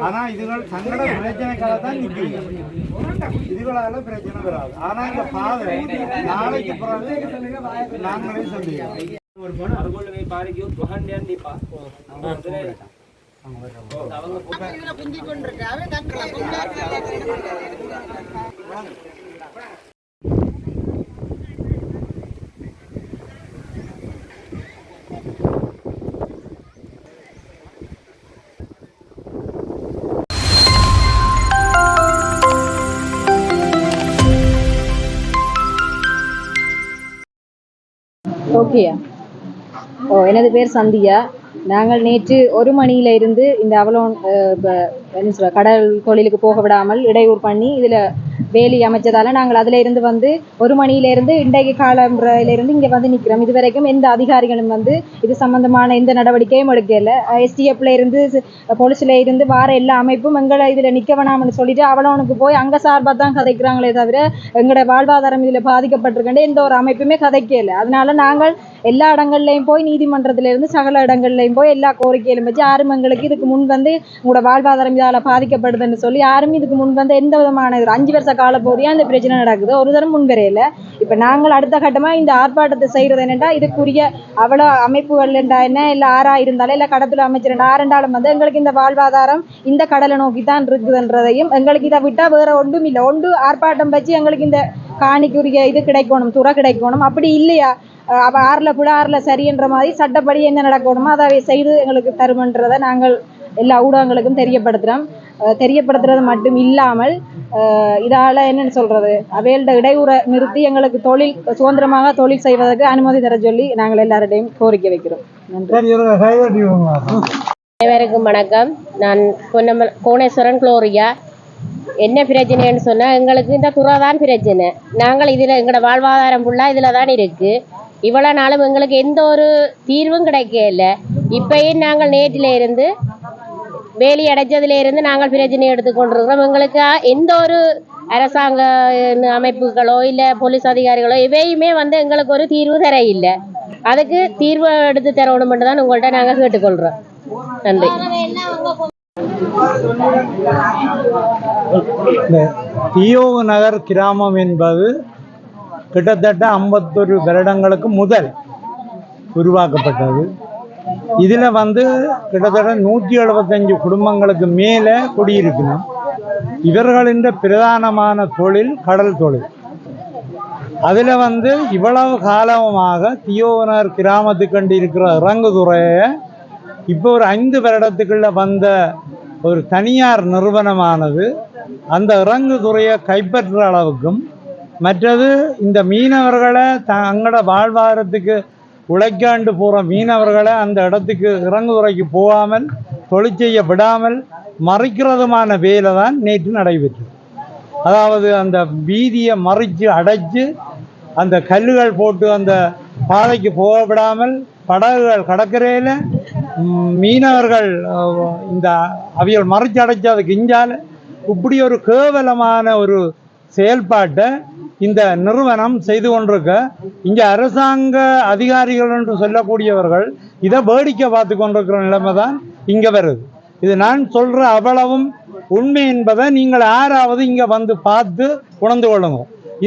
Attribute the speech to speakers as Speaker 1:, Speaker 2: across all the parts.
Speaker 1: ஆனா இதுகள் சங்கட பிரச்சனைக்காக தான் நிற்கிறீங்க. இதுகளால பிரச்சனை வராது. ஆனா இந்த பாதை நாளைக்கு பிறகு நாங்களே சொல்லிடுவோம்.
Speaker 2: ஓகேயா? எனது பேர் சந்தியா. நாங்கள் நேற்று 1 மணியிலிருந்து இந்த அவலோன் என்ன சொல்ல கடல் தொழிலுக்கு போக விடாமல் இடையூறு பண்ணி இதில் வேலி அமைச்சதால் நாங்கள் அதில் இருந்து வந்து 1 மணியிலிருந்து இன்றைக்கு காலம்புறையிலிருந்து இங்கே வந்து நிற்கிறோம். இது வரைக்கும் எந்த அதிகாரிகளும் வந்து இது சம்பந்தமான எந்த நடவடிக்கையும் எடுக்கல. STFல இருந்து போலீஸில் இருந்து வார எல்லா அமைப்பும் எங்களை இதில் நிற்க வேணாம்னு சொல்லிட்டு அவலோனுக்கு போய் அங்கே சார்பாக தான் கதைக்கிறாங்களே தவிர எங்களோட வாழ்வாதாரம் இதில் பாதிக்கப்பட்டிருக்கேன் எந்த ஒரு அமைப்புமே கதைக்கல. அதனால நாங்கள் எல்லா இடங்கள்லையும் போய் நீதிமன்றத்திலிருந்து சகல இடங்கள்லையும் போய் எல்லா கோரிக்கையிலும் வச்சு யாரும் எங்களுக்கு இதுக்கு முன் வந்து உங்களோட வாழ்வாதாரம் இதால் பாதிக்கப்படுதுன்னு சொல்லி யாரும் இதுக்கு முன் வந்து எந்த விதமான 5 வருஷ கால போதியா இந்த பிரச்சனை நடக்குது. ஒரு தரம் முன்வரையில. இப்போ நாங்கள் அடுத்த கட்டமாக இந்த ஆர்ப்பாட்டத்தை செய்கிறது என்னென்னா இதுக்குரிய அவ்வளோ அமைப்புகள் என்ன இல்லை ஆறா இருந்தாலும் இல்லை கடத்துல அமைச்சர் ஆரண்டாலும் வந்து எங்களுக்கு இந்த வாழ்வாதாரம் இந்த கடலை நோக்கி தான் இருக்குதுன்றதையும் எங்களுக்கு இதை விட்டால் வேற ஒன்றும் இல்லை. ஒன்று ஆர்ப்பாட்டம் வச்சு எங்களுக்கு இந்த காணிக்குரிய இது கிடைக்கணும், துறை கிடைக்கணும். அப்படி இல்லையா அவள் 6ல் கூட 6ல் சரின்ற மாதிரி சட்டப்படி என்ன நடக்கணுமோ அதை செய்து எங்களுக்கு தருமன்றதை நாங்கள் எல்லா ஊடகங்களுக்கும் தெரியப்படுத்துறது மட்டும் இல்லாமல் இதால் என்னென்னு சொல்கிறது அவையோட இடையூறை நிறுத்தி எங்களுக்கு சுதந்திரமாக தொழில் செய்வதற்கு அனுமதி தர சொல்லி நாங்கள் எல்லாரிடையும் கோரிக்கை வைக்கிறோம்.
Speaker 3: அனைவருக்கும் வணக்கம். நான் கோணேஸ்வரன் குளோரியா. என்ன பிரச்சனைன்னு சொன்னால் எங்களுக்கு இந்த துறை தான் பிரச்சனை. நாங்கள் இதில் எங்களோட வாழ்வாதாரம் ஃபுல்லாக இதில் தான் இருக்குது. இவ்வளோ நாளும் எங்களுக்கு எந்த ஒரு தீர்வும் கிடைக்கல. இப்பயும் நாங்கள் நேற்றில் இருந்து வேலி அடைச்சதுலேருந்து நாங்கள் பிரச்சனை எடுத்துக்கொண்டிருக்கிறோம். எங்களுக்கு எந்த ஒரு அரசாங்க அமைப்புகளோ இல்லை போலீஸ் அதிகாரிகளோ எவையுமே வந்து எங்களுக்கு ஒரு தீர்வு தர இல்லை. அதுக்கு தீர்வு எடுத்து தரணும்னு தான் உங்கள்கிட்ட நாங்கள் கேட்டுக்கொள்கிறோம். நன்றி.
Speaker 1: தியோக நகர் கிராமம் என்பது கிட்டத்தட்ட 51 வருடங்களுக்கு முதல் உருவாக்கப்பட்டது. இதில் வந்து கிட்டத்தட்ட 175 குடும்பங்களுக்கு மேலே குடியிருக்கணும். இவர்களின் பிரதானமான தொழில் கடல் தொழில். அதில் வந்து இவ்வளவு காலமாக தியோகநகர் கிராமத்துக்கு கண்டு இருக்கிற இறங்குதுறையை இப்போ ஒரு 5 வருடத்துக்குள்ள வந்த ஒரு தனியார் நிறுவனமானது அந்த இறங்குதுறையை கைப்பற்ற அளவுக்கும் மற்றது இந்த மீனவர்களை தங்களோட வாழ்வாதாரத்துக்கு உழைக்காண்டு போகிற மீனவர்களை அந்த இடத்துக்கு இறங்குதுறைக்கு போகாமல் தொழில் செய்ய விடாமல் மறைக்கிறதுமான வேலை தான் நேற்று நடைபெற்றது. அதாவது அந்த வீதியை மறைச்சு அடைச்சு அந்த கல்லுகள் போட்டு அந்த பாதைக்கு போக விடாமல் படகுகள் கடற்கரையில் மீனவர்கள் இந்த அவியல் மறைச்சு அடைச்சு அதுக்கு இஞ்சால் இப்படி ஒரு கேவலமான ஒரு செயல்பாட்டை இந்த நிறுவனம் செய்து கொண்டிருக்க இங்கே அரசாங்க அதிகாரிகள் என்று சொல்லக்கூடியவர்கள் இதை வேடிக்கை பார்த்து கொண்டிருக்கிற நிலைமை தான் இங்கே வருது. இது நான் சொல்கிற அவ்வளவும் உண்மை என்பதை நீங்கள் யாராவது இங்கே வந்து பார்த்து உணர்ந்து கொள்ளுங்க.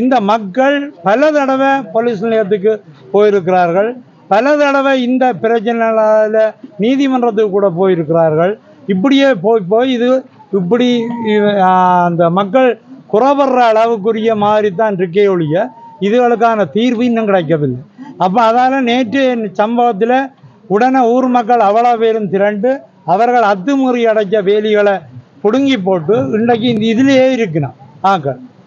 Speaker 1: இந்த மக்கள் பல தடவை போலீஸ் நிலையத்துக்கு போயிருக்கிறார்கள், பல தடவை இந்த பிரச்சனையால் நீதிமன்றத்துக்கு கூட போயிருக்கிறார்கள். இப்படியே போய் இது இப்படி அந்த மக்கள் குறவர்ற அளவுக்குரிய மாதிரி தான் இருக்கே ஒழிய இதுகளுக்கான தீர்வு இன்னும் கிடைக்கவில்லை. அப்போ அதால் நேற்று சம்பவத்தில் உடனே ஊர் மக்கள் அவ்வளோ பேரும் திரண்டு அவர்கள் அத்துமீறி அடைச்ச வேலிகளை பிடுங்கி போட்டு இன்றைக்கு இந்த இதிலேயே இருக்கணும்.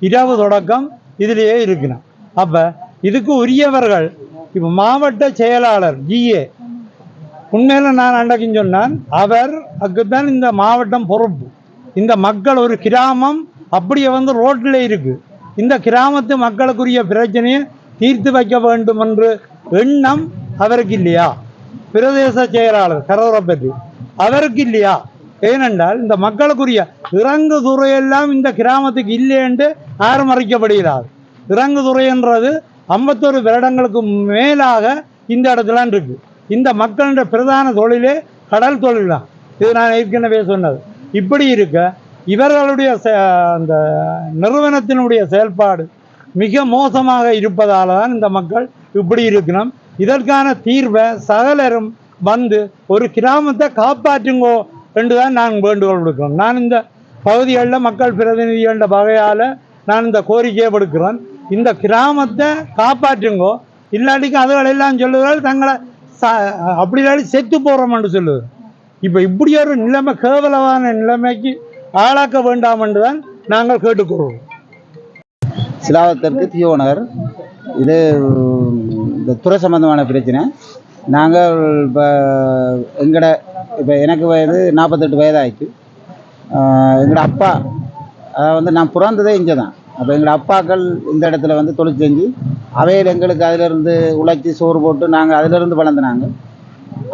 Speaker 1: இரவு தொடக்கம் இதிலேயே இருக்கணும். அப்போ இதுக்கு உரியவர்கள் இப்போ மாவட்ட செயலாளர் GA உண்மையில் நான் அன்றைக்குன்னு சொன்னான், அவருக்குத்தான் இந்த மாவட்டம் பொறுப்பு. இந்த மக்கள் ஒரு கிராமம் அப்படியே வந்து ரோட்டில் இருக்குது. இந்த கிராமத்து மக்களுக்குரிய பிரச்சனையை தீர்த்து வைக்க வேண்டும் என்று எண்ணம் அவருக்கு இல்லையா? பிரதேச செயலாளர் கரவரப்பற்றி அவருக்கு இல்லையா? ஏனென்றால் இந்த மக்களுக்குரிய இறங்கு துறையெல்லாம் இந்த கிராமத்துக்கு இல்லை என்று யாரும் மறைக்கப்படுகிறார். இறங்கு துறை என்றது 51 வருடங்களுக்கு மேலாக இந்த இடத்துல இருக்கு. இந்த மக்களுடைய பிரதான தொழிலே கடல் தொழில் தான். இது நான் ஏற்கனவே சொன்னது. இப்படி இருக்க இவர்களுடைய அந்த நிறுவனத்தினுடைய செயல்பாடு மிக மோசமாக இருப்பதால் தான் இந்த மக்கள் இப்படி இருக்கணும். இதற்கான தீர்வை சகலரும் வந்து ஒரு கிராமத்தை காப்பாற்றுங்கோ என்று தான் நான் வேண்டுகோள் விடுக்கிறோம். நான் இந்த பகுதிகளில் மக்கள் பிரதிநிதிகள வகையால் நான் இந்த கோரிக்கையை விடுக்கிறேன். இந்த கிராமத்தை காப்பாற்றுங்கோ, இல்லாட்டிக்கு அதுகளெல்லாம் சொல்லுவார்கள் தங்களை அப்படி இல்லாட்டி செத்து போகிறோம் என்று சொல்லுவது. இப்போ இப்படி ஒரு நிலைமை, கேவலமான நிலைமைக்கு ஆளாக்க வேண்டாம் என்று தான் நாங்கள் கேட்டுக்கொள்வோம்.
Speaker 4: சிலாவத்திற்கு தியோனர் இது இந்த துறை சம்பந்தமான பிரச்சனை. நாங்கள் இப்போ எனக்கு வயது 48 வயதாகிட்டு. எங்களோட அப்பா நான் பிறந்ததே இங்கே தான். அப்போ எங்களோட அப்பாக்கள் இந்த இடத்துல தொழில் செஞ்சு அவையில் எங்களுக்கு அதிலிருந்து உழைச்சி சோறு போட்டு நாங்கள் அதிலிருந்து வளர்ந்துனாங்க.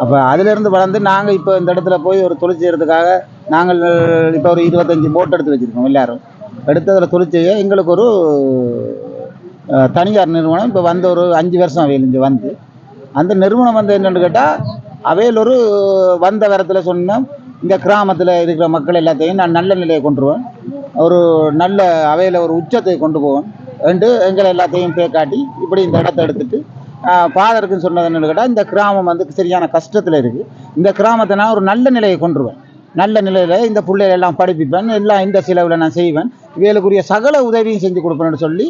Speaker 4: அப்போ அதிலிருந்து வளர்ந்து நாங்கள் இப்போ இந்த இடத்துல போய் ஒரு தொழில் செய்கிறதுக்காக நாங்கள் இப்போ ஒரு 25 போட் எடுத்து வச்சுருக்கோம். எல்லோரும் எடுத்து அதில் தொழில் செய்ய எங்களுக்கு ஒரு தனியார் நிறுவனம் இப்போ ஒரு 5 வருஷம் அவையில் இங்கே அந்த நிறுவனம் என்னென்னு கேட்டால் அவையில் ஒரு வந்த வரத்தில் சொன்னோம், இந்த கிராமத்தில் இருக்கிற மக்கள் எல்லாத்தையும் நான் நல்ல நிலையை கொண்டுருவேன், ஒரு நல்ல அவையில் ஒரு உச்சத்தை கொண்டு போவேன் என்று எங்களை எல்லாத்தையும் காட்டி இப்படி இந்த இடத்த எடுத்துட்டு ஃபாதருக்குன்னு சொன்னது என்னென்னு கேட்டால் இந்த கிராமம் சரியான கஷ்டத்தில் இருக்குது, இந்த கிராமத்தை நான் ஒரு நல்ல நிலையை கொண்டுருவேன், நல்ல நிலையில் இந்த பிள்ளைகள் எல்லாம் படிப்பிப்பேன், எல்லாம் இந்த செலவில் நான் செய்வேன், இவர்களுக்குரிய சகல உதவியும் செஞ்சு கொடுப்பேன்னு சொல்லி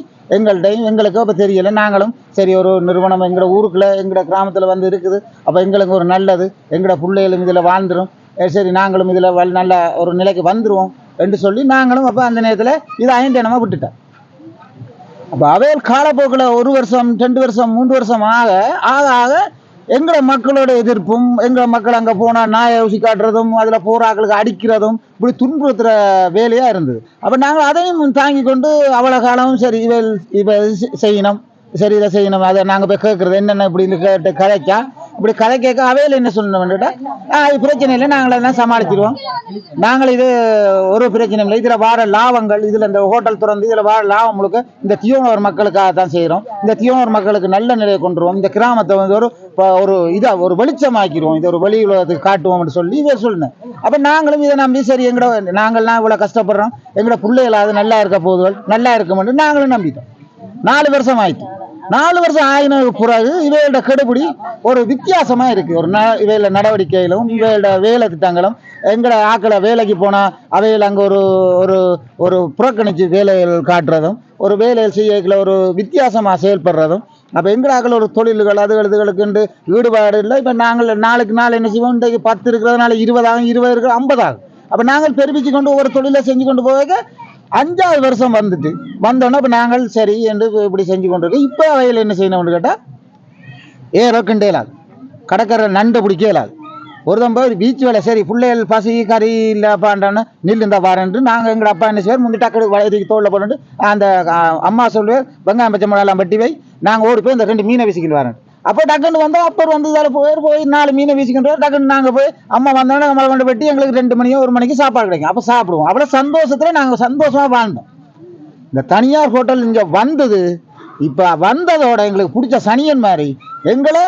Speaker 4: எங்களுக்கு அப்போ தெரியலை. நாங்களும் சரி ஒரு நிறுவனம் எங்களோட ஊருக்குள்ளே எங்களோட கிராமத்தில் இருக்குது, அப்போ எங்களுக்கு ஒரு நல்லது, எங்களோட பிள்ளைகளும் இதில் வாழ்ந்துடும், சரி நாங்களும் இதில் நல்ல ஒரு நிலைக்கு வந்துடுவோம் என்று சொல்லி நாங்களும் அப்போ அந்த நேரத்தில் இதை ஐந்தனமாக விட்டுட்டேன். அப்போ அவையில் காலப்போக்கில் 1 வருஷம் 2 வருஷம் 3 வருஷம் ஆக எங்களை மக்களோட எதிர்ப்பும், எங்களை மக்கள் அங்கே போனால் நாயை ஊசி காட்டுறதும், அதில் போராக்களுக்கு அடிக்கிறதும், இப்படி துன்புறுத்துகிற வேலையாக இருந்தது. அப்போ நாங்கள் அதையும் தாங்கி கொண்டு அவ்வளோ காலமும் சரி இவ செய்யணும், சரி இதை செய்யணும், அதை நாங்கள் போய் கேட்குறது என்னென்ன இப்படின்னு கேட்டு கதைச்சா இப்படி கதை கேட்க அவையில் என்ன சொல்லணும்னுட்டா இது பிரச்சனை இல்லை, நாங்கள் எல்லாம் சமாளிச்சிடுவோம், நாங்கள் இது ஒரு பிரச்சனை இல்லை, இதில் வார லாபங்கள், இதில் இந்த ஹோட்டல் திறந்து இதில் வார லாபம் முழுக்க இந்த தியோனூர் மக்களுக்காக தான் செய்கிறோம், இந்த தியோனூர் மக்களுக்கு நல்ல நிலையை கொண்டுருவோம், இந்த கிராமத்தை ஒரு வெளிச்சமாக்கிடுவோம், இதை ஒரு வெளி உலகத்துக்கு காட்டுவோம்னு சொல்லி இவர் சொன்னேன். அப்போ நாங்களும் இதை நம்பி சரி நாங்கள்லாம் இவ்வளோ கஷ்டப்படுறோம், எங்களோட பிள்ளைகளாவது நல்லா இருக்க போதுகள், நல்லா இருக்குமென்று நாங்களும் நம்பிட்டோம். 4 வருஷம் ஆயிடுச்சு. 4 வருஷம் ஆயினதுக்கு பிறகு இவையோட கெடுபிடி ஒரு வித்தியாசமா இருக்கு. இவையில நடவடிக்கைகளும் இவையோட வேலை திட்டங்களும், எங்களை ஆக்களை வேலைக்கு போனா அவையில் அங்கே ஒரு புறக்கணிச்சு வேலைகள் காட்டுறதும், ஒரு வேலைகள் செய்யல ஒரு வித்தியாசமா செயல்படுறதும். அப்போ எங்களை ஆக்கள் ஒரு தொழில்கள் அதுகளுக்கு ஈடுபாடு இல்லை. இப்போ நாங்கள் நாளுக்கு நாள் என்ன செய்வோம், இன்றைக்கு 10 இருக்கிறதுனால 20 ஆகும், 20 இருக்கிற 50 ஆகும். அப்போ நாங்கள் பெருமிச்சு கொண்டு ஒவ்வொரு தொழிலை செஞ்சு கொண்டு போக 5வது வருஷம் வந்தோன்னா இப்போ நாங்கள் சரி என்று இப்படி செஞ்சு கொண்டு இருக்கோம். இப்போ அவையில் என்ன செய்யணும்னு கேட்டால் ஏறக்கிண்டே இல்லாது, கடற்கரை நண்டு பிடிக்க இல்லாது, ஒரு தம்பா பீச் வேலை சரி பிள்ளைகள் பசி கறி இல்லைப்பாண்டான்னு நில் இருந்தால் பாருன்ட்டு நாங்கள் எங்கள் அப்பா என்ன செய்வார், முந்தி டக்கு வயதுக்கு தோளில் போட்டு அந்த அம்மா சொல்லுவார் வெங்காயம் பச்சை மிளகாலாம் வெட்டி வை, நாங்கள் ஓடி போய் இந்த 2 மீனை வீசிக்கிட்டு வரேன். அப்போ டக்குன்னு வந்தோம், அப்போ இதில் போய் 4 மீனை வீசிக்கிட்டு டக்குன்னு நாங்கள் போய் அம்மா வந்தோடனே நம்மளை கொண்டு வெட்டி எங்களுக்கு 2 மணியோ 1 மணிக்கு சாப்பாடு கிடைக்கும், அப்போ சாப்பிடுவோம். அவ்வளோ சந்தோஷத்தில் நாங்கள் சந்தோஷமாக வாழ்ந்தோம். இந்த தனியார் ஹோட்டல் இங்கே வந்தது, இப்போ வந்ததோட எங்களுக்கு பிடிச்ச சனியன் மாதிரி எங்களை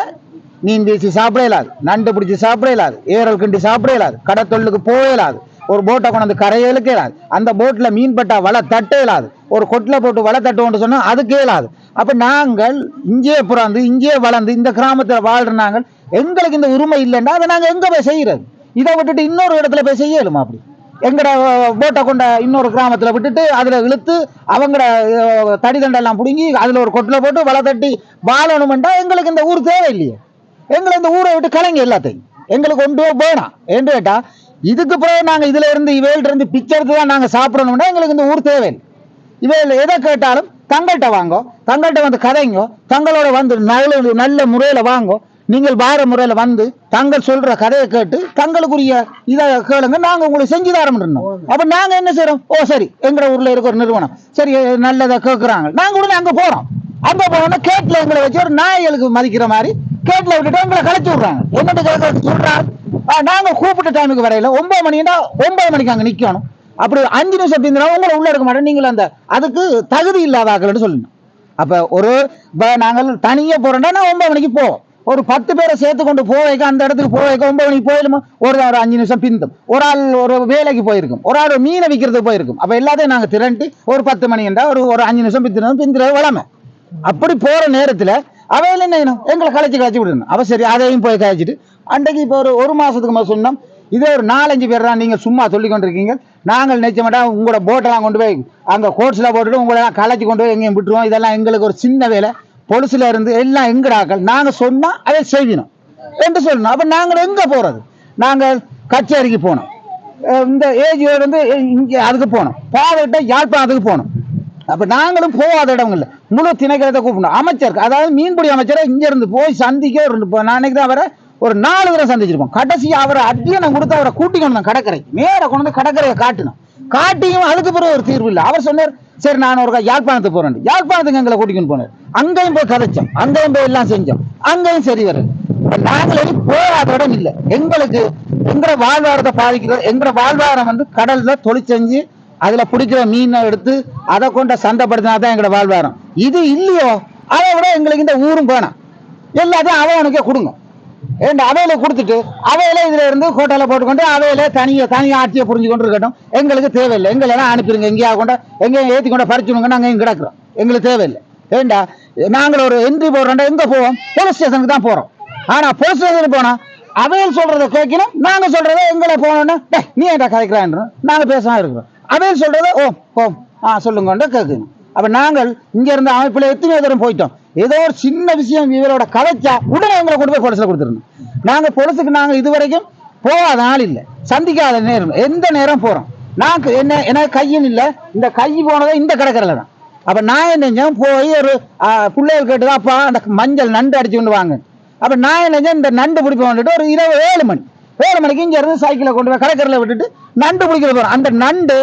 Speaker 4: மீன் வீசி சாப்பிட இயலாது, நண்டு பிடிச்சி சாப்பிட இயலாது, ஏரல் கிண்டி சாப்பிட இயலாது, கடத்தொழிலுக்கு போக இயலாது, ஒரு போட்டை கொண்டு கரையிலுக்கு இயலாது, அந்த போட்டில் மீன் பட்டா வலை தட்ட இயலாது, ஒரு கொட்டில் போட்டு வலை தட்டுவோம்னு சொன்னால் அதுக்கு இயலாது. அப்போ நாங்கள் இங்கேயே பிறந்து இங்கேயே வளர்ந்து இந்த கிராமத்தில் வாழ்கிற நாங்கள் எங்களுக்கு இந்த உரிமை இல்லைன்னா அதை நாங்கள் எங்கே போய் செய்கிறது? இதை விட்டுட்டு இன்னொரு இடத்துல போய் செய்யலுமா? அப்படி எங்கட போட்டை கொண்ட இன்னொரு கிராமத்தில் விட்டுட்டு அதில் இழுத்து அவங்கள தடி தண்டெல்லாம் பிடுங்கி அதில் ஒரு கொட்டில் போட்டு வலை தட்டி வாழணுமெண்டா எங்களுக்கு இந்த ஊர் தேவை இல்லையே. எங்களை இந்த ஊரை விட்டு கலைங்க எல்லாத்தையும் எங்களுக்கு கொண்டு போனா என்று கேட்டால் இதுக்கு பிறகு நாங்கள் இதில் இருந்து இவையில இருந்து பிச்சை எடுத்து தான் நாங்கள் சாப்பிடணும்னா எங்களுக்கு இந்த ஊர் தேவை. இவையில் எதை கேட்டாலும் தங்கள்கிட்ட வாங்கோ, தங்கள்கிட்ட வந்து கதைங்கோ, தங்களோட வந்து நல்ல முறையில் வாங்கோ, நீங்கள் வார முறையில் வந்து தங்கள் சொல்ற கதையை கேட்டு தங்களுக்குரிய இதை கேளுங்க, நாங்கள் உங்களுக்கு செஞ்சு தரோம். அப்போ நாங்கள் என்ன செய்யறோம், ஓ சரி எங்களோட ஊரில் இருக்க ஒரு நிறுவனம் சரி நல்லதை கேட்குறாங்க, நாங்கள் உடனே அங்கே போகிறோம். அங்கே போனோம்னா கேட்டில் எங்களை வச்சு ஒரு நாய்களுக்கு மதிக்கிற மாதிரி கேட்டில் விட்டுட்டு எங்களை கலைச்சி விட்றாங்க. என்னட்டு கேட்க சொல்றாங்க, நாங்கள் கூப்பிட்ட டைமுக்கு வரையில 9 மணின்னா 9 மணிக்கு அங்கே நிற்கணும். அப்படி 5 நிமிஷம் பிந்தினா உங்களை உள்ள இருக்க மாட்டேன், நீங்கள் அந்த அதுக்கு தகுதி இல்லாதாக்கள்னு சொல்லணும். அப்போ இப்போ நாங்கள் தனியாக போகிறோம்னா நான் 9 மணிக்கு போவோம். ஒரு 10 பேரை சேர்த்து கொண்டு போவைக்க அந்த இடத்துக்கு போவைக்க 9 மணிக்கு போயிடுமோ ஒரு 5 நிமிஷம் பிந்தும். ஒரு ஆள் ஒரு வேலைக்கு போயிருக்கும், ஒரு ஆள் மீனை விற்கிறதுக்கு போயிருக்கும். அப்போ எல்லாத்தையும் நாங்கள் திரண்டு ஒரு 10 மணி என்றால் ஒரு 5 நிமிஷம் பிந்துறது வளமை. அப்படி போகிற நேரத்தில் அவையில் என்ன செய்யணும், எங்களை கழிச்சு விடணும். அப்போ சரி அதையும் போய் கழிச்சிட்டு அன்றைக்கு இப்போ ஒரு மாதத்துக்கு மேலே சொன்னோம், இதே ஒரு 4-5 பேர் தான் நீங்கள் சும்மா சொல்லி கொண்டிருக்கீங்க, நாங்கள் நினைச்ச மாட்டோம் உங்களோட போட்டெல்லாம் கொண்டு போய் அங்கே கோட்ஸில் போட்டுட்டு உங்களெல்லாம் களைச்சி கொண்டு போய் எங்கேயும் விட்டுருவோம். இதெல்லாம் எங்களுக்கு ஒரு சின்ன வேலை, பொலிசில் இருந்து எல்லாம் எங்கடாக்கள் நாங்கள் சொன்னால் அதை செய்யணும் என்று சொல்லணும். அப்போ நாங்கள் எங்கே போகிறது, நாங்கள் கச்சேரிக்கு போனோம், இந்த ஏஜ் வந்து இங்கே அதுக்கு போனோம், பாவட்ட யாழ்ப்பாணத்துக்கு போனோம். அப்போ நாங்களும் போகாத இடங்கள்ல முழு திணைக்களத்தை கூப்பிடணும். அமைச்சர் அதாவது மீன்பிடி அமைச்சரை இங்கேருந்து போய் சந்திக்க நாளைக்கு தான் அவரை ஒரு 4 தடவை சந்திச்சிருப்போம். கடைசி அவரை அத்தியனம் கொடுத்து அவரை கூட்டிக்கொண்டு தான் கடற்கரைக்கு நேராக கொண்டு வந்து கடற்கரையை காட்டணும். காட்டியும் அதுக்கு பிறகு ஒரு தீர்வு இல்லை. அவர் சொன்னார் சரி நான் ஒரு யாழ்ப்பாணத்துக்கு போறேன், யாழ்ப்பாணத்துக்கு எங்களை கூட்டிக்கொண்டு போனார். அங்கேயும் போய் கதைச்சோம், அங்கேயும் போய் எல்லாம் செஞ்சோம், அங்கேயும் சரி வரும். நாங்களே போகாத இடம் இல்லை. எங்களுக்கு எங்களோட வாழ்வாரத்தை பாதிக்கிறது. எங்களோட வாழ்வாரம் வந்து கடல்ல தொழிற்செஞ்சு அதுல பிடிக்கிற மீனை எடுத்து அதை கொண்ட சந்தைப்படுத்தினா தான் எங்களோட வாழ்வாரம். இது இல்லையோ அதை விட எங்களுக்கு இந்த ஊரும் வேணாம், எல்லாத்தையும் அவனுக்கே கொடுங்க. அவையில கொடுத்துட்டு அவையில இதுல இருந்து ஹோட்டலை போட்டுக்கொண்டு அவையில தனியா ஆட்சியை புரிஞ்சு கொண்டு இருக்கட்டும். எங்களுக்கு தேவையில்லை, எங்களெல்லாம் அனுப்பிடுங்க, எங்கேயா கொண்ட எங்கேயும் ஏற்றி கொண்ட பறிச்சுடுங்க, நாங்கள் எங்க கிடக்குறோம், எங்களுக்கு தேவையில்லை. ஏண்டா நாங்கள் ஒரு என்ட்ரி போடுறோம், எங்க போவோம், போலீஸ் ஸ்டேஷனுக்கு தான் போறோம். ஆனா போலீஸ் ஸ்டேஷனுக்கு போனா அவையில் சொல்றதை கேட்கணும், நாங்க சொல்றதை எங்களை போனோம்னா நீ ஏன்டா கதைக்கிறான் நாங்க பேசாம இருக்கிறோம். அவையில் சொல்றதை சொல்லுங்க கேட்கணும். அப்ப நாங்கள் இங்க இருந்த அமைப்புல எத்தனையோ தூரம் போயிட்டோம். ஏதோ ஒரு சின்ன விஷயம் இவரோட கலைச்சா உடனே எங்களை கொண்டு போய் போலீஸ்ல கொடுத்துருந்தோம். நாங்க போலீஸுக்கு நாங்க இதுவரைக்கும் போகாத நாள் இல்லை, சந்திக்காத நேரம், எந்த நேரம் போறோம். நாங்க எனக்கு கையும் இல்லை, இந்த கை போனதை இந்த கடற்கரையில தான். அப்ப நான் என்ன போய் ஒரு பிள்ளைகள் கேட்டுதான் அப்பா அந்த மஞ்சள் நண்டு அடிச்சு கொண்டு வாங்க. அப்ப நான் என்ன இந்த நண்டு பிடிப்ப வந்துட்டு ஒரு 7 மணிக்கு இங்க இருந்து சைக்கிளை கொண்டு போய் கடற்கரையில விட்டுட்டு நண்டு பிடிக்கிற போறோம். அந்த நண்டு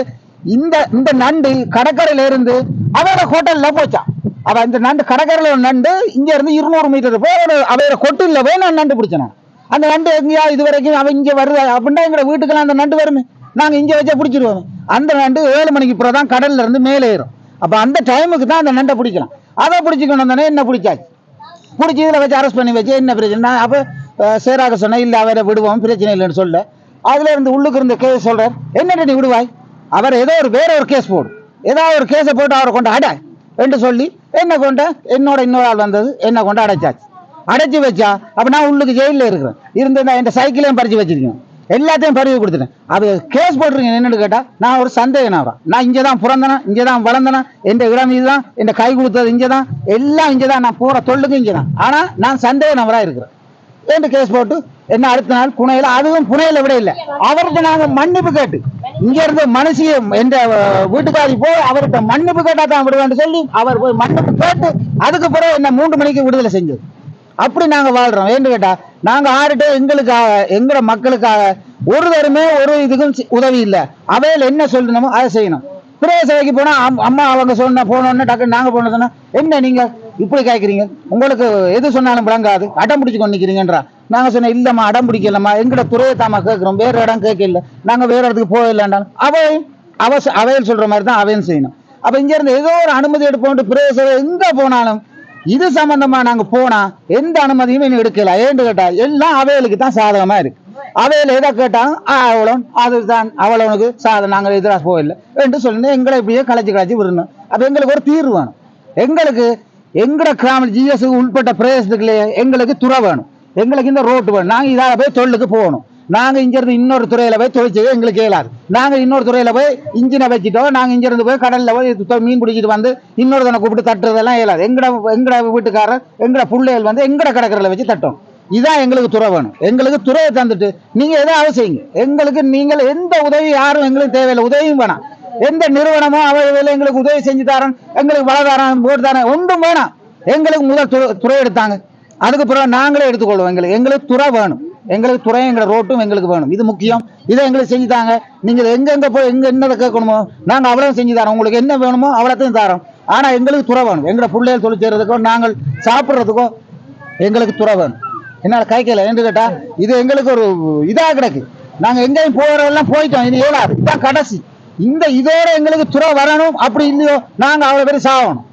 Speaker 4: இந்த நண்டு கடற்கரையில இருந்து அவரோட ஹோட்டல்ல போச்சான். அவ இந்த நண்டு கடற்கரையில நண்டு இங்க இருந்து 200 மீட்டர் போய் அவரோட கொட்டில போய் நான் நண்டு பிடிச்சேன். அந்த நண்டு எங்கேயா இது வரைக்கும் அவன் இங்க வருது அப்படின்னா எங்க வீட்டுக்கெல்லாம் அந்த நண்டு வருமே, நாங்க இங்க வச்சா பிடிச்சிருவோம். அந்த நண்டு 7 மணிக்கு பிறகுதான் கடல்ல இருந்து மேலே ஏறும். அப்ப அந்த டைமுக்கு தான் அந்த நண்டை பிடிக்கலாம். அதை பிடிச்சிக்கணும் வந்தானே என்ன பிடிச்சாச்சு, பிடிச்சி இதில் வச்சு அரெஸ்ட் பண்ணி வச்சு என்ன பிரச்சனை. அப்போ சேராக சொன்னேன் இல்லை அவரை விடுவோம் பிரச்சனை இல்லைன்னு சொல்ல, அதுல இருந்து உள்ளுக்கு இருந்த கேஸ் சொல்றார் என்னட்டு நீ விடுவாய், அவர் ஏதோ வேற ஒரு கேஸ் போடு, ஏதாவது ஒரு கேஸை போட்டு அவரை கொண்டு அட என்று சொல்லி என்ன கொண்ட இன்னொரு ஆள் வந்தது என்ன கொண்டு அடைச்சாச்சு. அடைச்சி வச்சா அப்ப நான் உள்ளுக்கு ஜெயிலில் இருக்கிறேன், இருந்திருந்தா என் சைக்கிளையும் பறிச்சு வச்சிருக்கேன், எல்லாத்தையும் பறிவு கொடுத்துட்டேன். அது கேஸ் போட்டிருக்கீங்க என்னன்னு கேட்டா நான் ஒரு சந்தேகம் ஆகிறேன். நான் இங்கதான் பிறந்தனா, இங்கதான் வளர்ந்தனா, என் இடம் இதுதான், என் கை கொடுத்தது இங்கதான், எல்லாம் இங்கதான், நான் போற தொல்லுக்கு இங்கதான். ஆனா நான் சந்தேக நபரா இருக்கிறேன் என்று கேஸ் போட்டு என்ன அடுத்த நாள் புனையில, அதுவும் புனையில விட இல்லை, அவர்கிட்ட நாங்க மன்னிப்பு கேட்டு இங்க இருந்து மனுஷிய என்ற வீட்டுக்காரி போய் அவர்கிட்ட மன்னிப்பு கேட்டா தான் விடுவேன்னு சொல்லி அவர் போய் மன்னிப்பு கேட்டு அதுக்கு பிறகு என்ன 3 மணிக்கு விடுதலை செஞ்சது. அப்படி நாங்க வாழ்றோம். ஏன்னு கேட்டா நாங்க ஆடிட்டு எங்களுக்காக எங்களோட மக்களுக்காக ஒரு தருமே ஒரு இதுக்கும் உதவி இல்லை. அவையில் என்ன சொல்லணுமோ அதை செய்யணும். பிரதேச சபைக்கு போனா அம்மா அவங்க சொன்ன போனோன்னு டக்குன்னு நாங்க போனதுன்னா என்ன நீங்க இப்படி கேட்குறீங்க, உங்களுக்கு எது சொன்னாலும் விளங்காது, அடம் பிடிச்சு கொண்டு நிற்கிறீங்கன்றா. நாங்க சொன்னோம் இல்லம்மா அடம் பிடிக்கலம்மா, எங்கட துறையை தாமா கேட்கிறோம், வேற இடம் கேட்கல, நாங்க வேற இடத்துக்கு போயிடலான்டாலும் அவையில் சொல்ற மாதிரி தான் அவையும் செய்யணும். அப்ப இங்க இருந்து ஏதோ ஒரு அனுமதி எடுப்போம். பிரதேச சபை எங்க போனாலும் இது சம்பந்தமா நாங்க போனா எந்த அனுமதியும் இன்னும் எடுக்கல. ஏன்னு கேட்டா எல்லாம் அவைகளுக்கு தான் சாதகமா இருக்கு. அவையில எதை கேட்டாங்க அவ்வளவு அதுதான் அவ்வளவுக்கு சாதம், நாங்கள் எதிராக போயில்லை என்று சொல்லி எங்களை இப்படியே கலைச்சி விடணும். அப்ப எங்களுக்கு ஒரு தீர்வு வேணும். எங்களுக்கு எங்கட கிராம ஜிஎஸ் உட்பட்ட பிரதேசத்துக்குள்ளே எங்களுக்கு துறை வேணும், எங்களுக்கு இந்த ரோட்டு வேணும். நாங்க இதால போய் தொழிலுக்கு போகணும். நாங்க இங்க இருந்து இன்னொரு துறையில போய் தொழில் செய்ய எங்களுக்கு இயலாது. நாங்க இன்னொரு துறையில போய் இன்ஜினை வச்சுட்டோம், நாங்க இங்க இருந்து போய் கடல்ல போய் மீன் பிடிச்சிட்டு வந்து இன்னொரு தனை கூப்பிட்டு தட்டுறதெல்லாம் இயலாது. எங்கட வீட்டுக்காரர் எங்கட பிள்ளைகள் வந்து எங்கட கடற்கரையில வச்சு தட்டோம். இதான் எங்களுக்கு துறை வேணும். எங்களுக்கு துறையை தந்துட்டு நீங்க ஏதாவது செய்யுங்க. எங்களுக்கு நீங்கள் எந்த உதவி யாரும் எங்களுக்கு தேவையில்லை, உதவியும் வேணாம். எந்த நிறுவனமோ அவையில் எங்களுக்கு உதவி செஞ்சு தரேன், எங்களுக்கு வள தரேன், போட்டு தரேன், ஒன்றும் வேணாம். எங்களுக்கு முதல் துறை எடுத்தாங்க, அதுக்கு பிறகு நாங்களே எடுத்துக்கொள்வோம். எங்களுக்கு துறை வேணும், எங்களுக்கு துறை எங்களை ரோட்டும் எங்களுக்கு வேணும். இது முக்கியம். இதை எங்களுக்கு செஞ்சு தாங்க. நீங்க எங்க போய் என்னதை கேட்கணுமோ நாங்க அவ்வளவு செஞ்சு தரோம். உங்களுக்கு என்ன வேணுமோ அவ்வளோத்தையும் தரோம். ஆனா எங்களுக்கு துறை வேணும். எங்களை பிள்ளைகள் தொழில் செய்யறதுக்கோ நாங்கள் சாப்பிட்றதுக்கோ எங்களுக்கு துறை வேணும். என்னால கைக்கல என்று கேட்டா இது எங்களுக்கு ஒரு இதா கிடக்கு. நாங்க எங்கேயும் போறதெல்லாம் போயிட்டோம், இது ஏழாது, இதுதான் கடைசி. இந்த இதோட எங்களுக்கு துறை வரணும். அப்படி இல்லையோ நாங்க அவ்வளவு பேர் சாகணும்.